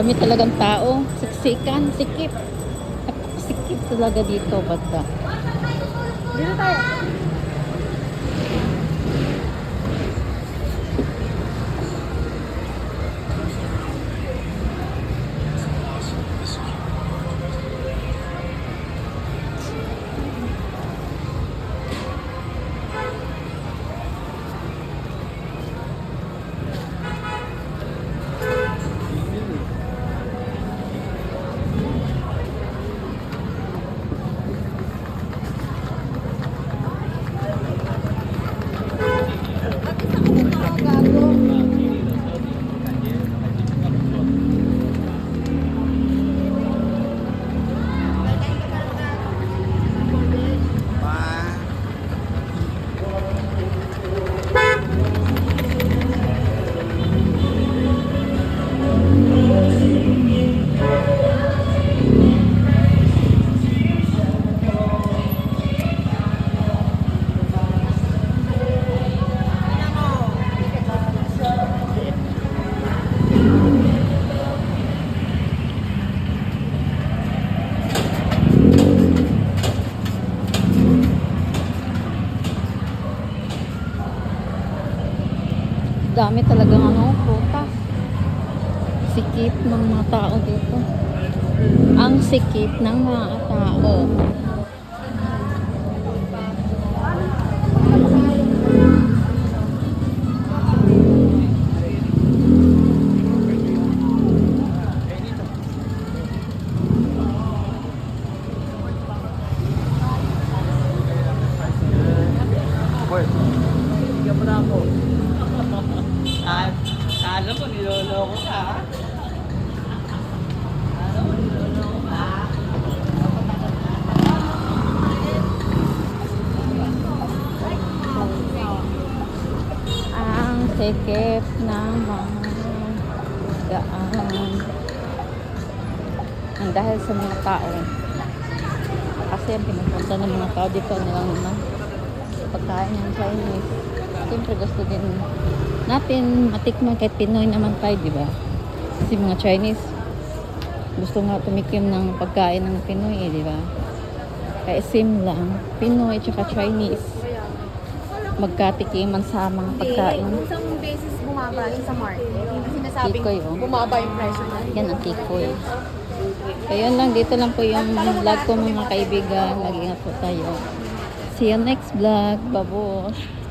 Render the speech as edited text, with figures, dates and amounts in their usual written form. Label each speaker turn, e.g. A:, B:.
A: Dami talagang tao. Siksikan, sikip. Sikip talaga dito, banda.
B: Dito tayo.
A: Dami talagang prutas. Sikip ng mga tao dito. Ang sikip ng mga tao.
C: Bigyan mo na ako. Alam mo, niloloko ka. Alam mo, niloloko ka.
A: Ang sikip ng mga daan. Ang dahil sa mga tao. Kasi ang pinupunta ng mga tao dito nilang naman pagkain ng Chinese. Siyempre gusto din natin matikman kahit Pinoy naman tayo, di ba? Kasi mga Chinese gusto nga tumikim ng pagkain ng Pinoy, di ba? Kaya same lang, Pinoy tsaka Chinese magkatikiman sa mga pagkain.
B: Kung isang beses bumaba yung sa market, hindi sinasabing
A: Tikoy, oh.
B: bumaba yung presyo na.
A: Yan ang tikoy. So yun lang, dito lang po yung vlog ko mga kaibigan. Mag-ingat po tayo. See you next vlog. Babos.